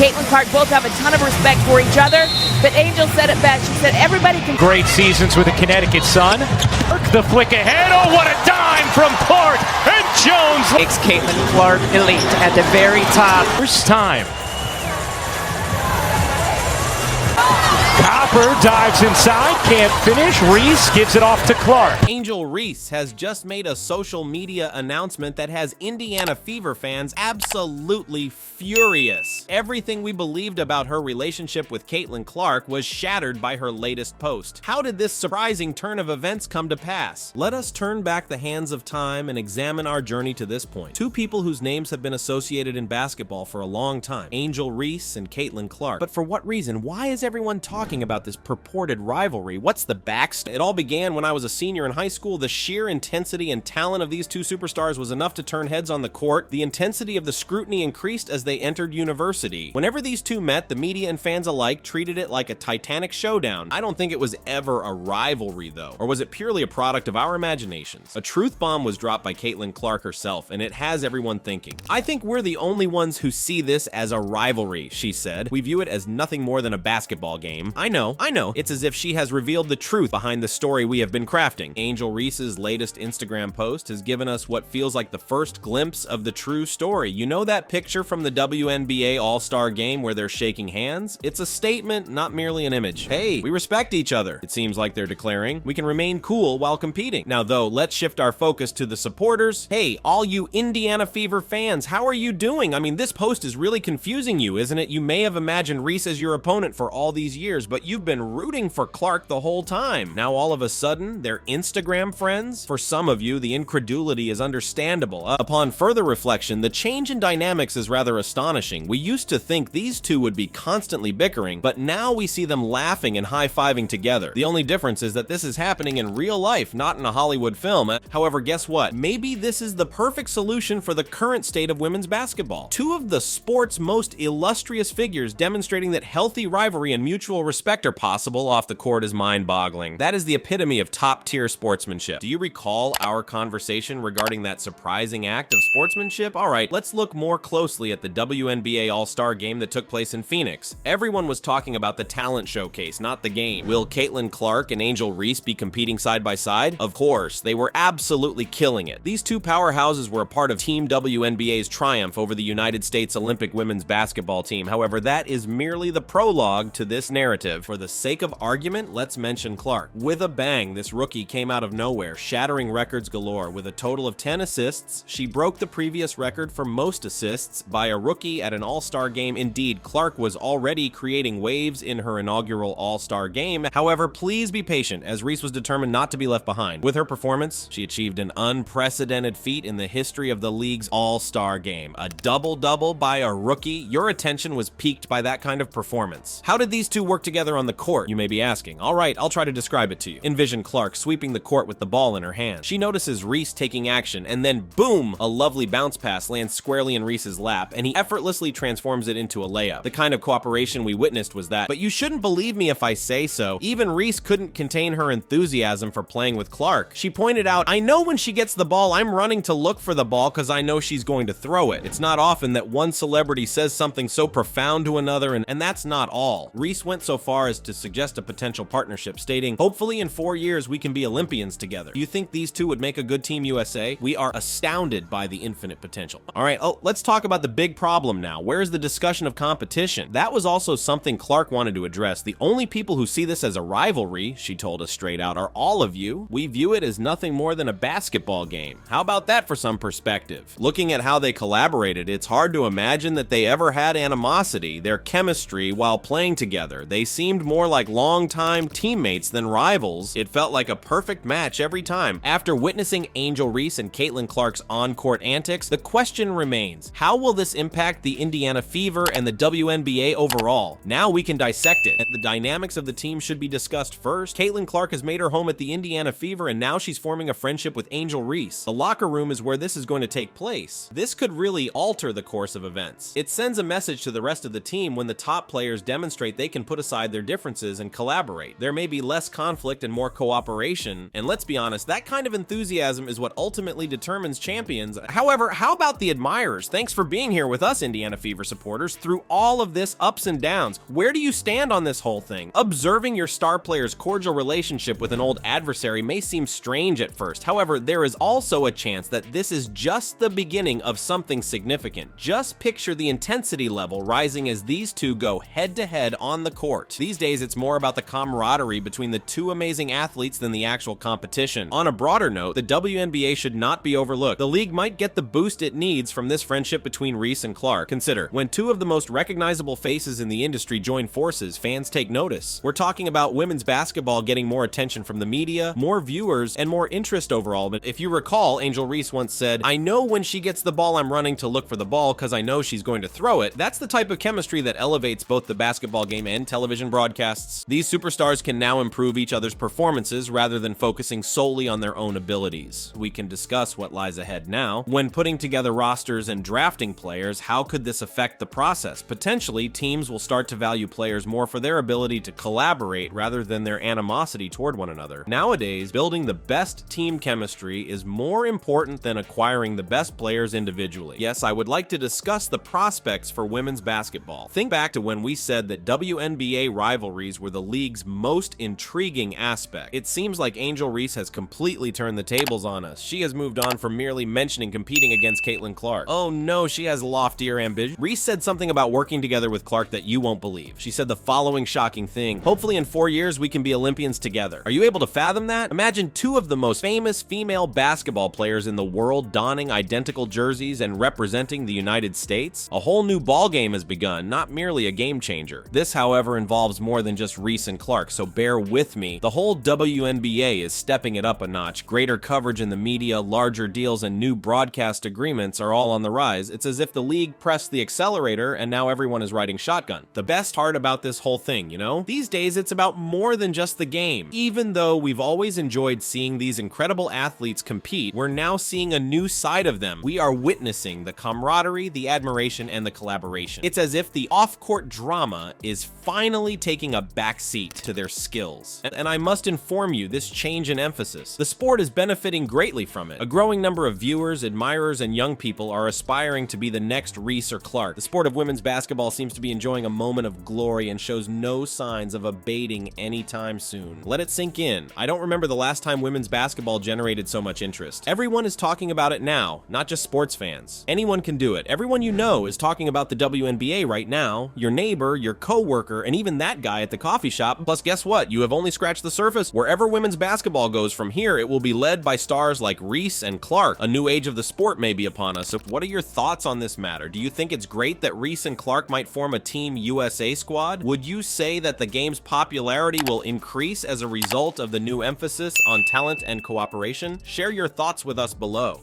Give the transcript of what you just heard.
Caitlin Clark both have a ton of respect for each other, but Angel said it best. She said everybody can... Great seasons with the Connecticut Sun. The flick ahead. Oh, what a dime from Clark. And Jones makes Caitlin Clark elite at the very top. First time. Copper dives inside, can't finish. Reese gives it off to Clark. Angel Reese has just made a social media announcement that has Indiana Fever fans absolutely furious. Everything we believed about her relationship with Caitlin Clark was shattered by her latest post. How did this surprising turn of events come to pass? Let us turn back the hands of time and examine our journey to this point. Two people whose names have been associated in basketball for a long time, Angel Reese and Caitlin Clark. But for what reason? Why is everyone talking about this purported rivalry? What's the backstory? It all began when I was a senior in high school. The sheer intensity and talent of these two superstars was enough to turn heads on the court. The intensity of the scrutiny increased as they entered university. Whenever these two met, the media and fans alike treated it like a titanic showdown. I don't think it was ever a rivalry though, or was it purely a product of our imaginations? A truth bomb was dropped by Caitlin Clark herself, and it has everyone thinking. I think we're the only ones who see this as a rivalry, she said. We view it as nothing more than a basketball game. I know. It's as if she has revealed the truth behind the story we have been crafting. Angel Reese's latest Instagram post has given us what feels like the first glimpse of the true story. You know that picture from the WNBA All-Star game where they're shaking hands? It's a statement, not merely an image. Hey, we respect each other, it seems like they're declaring. We can remain cool while competing. Now though, let's shift our focus to the supporters. Hey, all you Indiana Fever fans, how are you doing? I mean, this post is really confusing you, isn't it? You may have imagined Reese as your opponent for all these years, but you've been rooting for Clark the whole time. Now all of a sudden, they're Instagram friends? For some of you, the incredulity is understandable. Upon further reflection, the change in dynamics is rather astonishing. We used to think these two would be constantly bickering, but now we see them laughing and high-fiving together. The only difference is that this is happening in real life, not in a Hollywood film. However, guess what? Maybe this is the perfect solution for the current state of women's basketball. Two of the sport's most illustrious figures demonstrating that healthy rivalry and mutual respect are possible off the court is mind-boggling. That is the epitome of top-tier sportsmanship. Do you recall our conversation regarding that surprising act of sportsmanship? Alright, let's look more closely at the WNBA All-Star game that took place in Phoenix. Everyone was talking about the talent showcase, not the game. Will Caitlin Clark and Angel Reese be competing side by side? Of course, they were absolutely killing it. These two powerhouses were a part of Team WNBA's triumph over the United States Olympic women's basketball team. However, that is merely the prologue to this narrative. For the sake of argument, let's mention Clark. With a bang, this rookie came out of nowhere, shattering records galore. With a total of 10 assists, she broke the previous record for most assists by a rookie at an All-Star game. Indeed, Clark was already creating waves in her inaugural All-Star game. However, please be patient, as Reese was determined not to be left behind. With her performance, she achieved an unprecedented feat in the history of the league's All-Star game. A double-double by a rookie. Your attention was piqued by that kind of performance. How did these two work together on the court, you may be asking? Alright, I'll try to describe it to you. Envision Clark sweeping the court with the ball in her hand. She notices Reese taking action, and then boom! A lovely bounce pass lands squarely in Reese's lap, and he effortlessly transforms it into a layup. The kind of cooperation we witnessed was that. But you shouldn't believe me if I say so. Even Reese couldn't contain her enthusiasm for playing with Clark. She pointed out, I know when she gets the ball, I'm running to look for the ball because I know she's going to throw it. It's not often that one celebrity says something so profound to another, and that's not all. Reese went so far as to suggest a potential partnership, stating, hopefully in 4 years we can be Olympians together. Do you think these two would make a good Team USA? We are astounded by the infinite potential. Alright, let's talk about the big problem now. Where is the discussion of competition? That was also something Clark wanted to address. The only people who see this as a rivalry, she told us straight out, are all of you. We view it as nothing more than a basketball game. How about that for some perspective? Looking at how they collaborated, it's hard to imagine that they ever had animosity, their chemistry while playing together. They seemed more like longtime teammates than rivals. It felt like a perfect match every time. After witnessing Angel Reese and Caitlin Clark's on-court antics, the question remains, how will this impact the Indiana Fever and the WNBA overall? Now we can dissect it. The dynamics of the team should be discussed first. Caitlin Clark has made her home at the Indiana Fever, and now she's forming a friendship with Angel Reese. The locker room is where this is going to take place. This could really alter the course of events. It sends a message to the rest of the team when the top players demonstrate they can put aside their differences and collaborate. There may be less conflict and more cooperation, and let's be honest, that kind of enthusiasm is what ultimately determines champions. However, how about the admirers? Thanks for being here with us, Indiana Fever supporters, through all of this ups and downs. Where do you stand on this whole thing? Observing your star player's cordial relationship with an old adversary may seem strange at first. However, there is also a chance that this is just the beginning of something significant. Just picture the intensity level rising as these two go head-to-head on the court. These days, it's more about the camaraderie between the two amazing athletes than the actual competition. On a broader note, the WNBA should not be overlooked. The league might get the boost it needs from this friendship between Reese and Clark. Consider, when two of the most recognizable faces in the industry join forces, fans take notice. We're talking about women's basketball getting more attention from the media, more viewers, and more interest overall. But if you recall, Angel Reese once said, "I know when she gets the ball, I'm running to look for the ball because I know she's going to throw it." That's the type of chemistry that elevates both the basketball game and television broadcasts. These superstars can now improve each other's performances rather than focusing solely on their own abilities. We can discuss what lies ahead now. When putting together rosters and drafting players, how could this affect the process? Potentially, teams will start to value players more for their ability to collaborate rather than their animosity toward one another. Nowadays, building the best team chemistry is more important than acquiring the best players individually. Yes, I would like to discuss the prospects for women's basketball. Think back to when we said that WNBA rivalries were the league's most intriguing aspect. It seems like Angel Reese has completely turned the tables on us. She has moved on from merely mentioning competing against Caitlin Clark. Oh no, she has loftier ambition. Reese said something about working together with Clark that you won't believe. She said the following shocking thing: "Hopefully in 4 years we can be Olympians together." Are you able to fathom that? Imagine two of the most famous female basketball players in the world donning identical jerseys and representing the United States. A whole new ball game has begun, not merely a game changer. This, however, involves more than just Reese and Clark, so bear with me. The whole WNBA is stepping it up a notch. Greater coverage in the media, larger deals, and new broadcast agreements are all on the rise. It's as if the league pressed the accelerator and now everyone is riding shotgun. The best part about this whole thing, you know? These days it's about more than just the game. Even though we've always enjoyed seeing these incredible athletes compete, we're now seeing a new side of them. We are witnessing the camaraderie, the admiration, and the collaboration. It's as if the off-court drama is finally taking a backseat to their skills. And I must inform you, this change in emphasis, the sport is benefiting greatly from it. A growing number of viewers, admirers, and young people are aspiring to be the next Reese or Clark. The sport of women's basketball seems to be enjoying a moment of glory and shows no signs of abating anytime soon. Let it sink in. I don't remember the last time women's basketball generated so much interest. Everyone is talking about it now, not just sports fans. Anyone can do it. Everyone you know is talking about the WNBA right now. Your neighbor, your co-worker, and even that guy at the coffee shop. Plus, guess what? You have only scratched the surface. Wherever women's basketball goes from here, it will be led by stars like Reese and Clark. A new age of the sport may be upon us. So what are your thoughts on this matter? Do you think it's great that Reese and Clark might form a Team USA squad? Would you say that the game's popularity will increase as a result of the new emphasis on talent and cooperation? Share your thoughts with us below.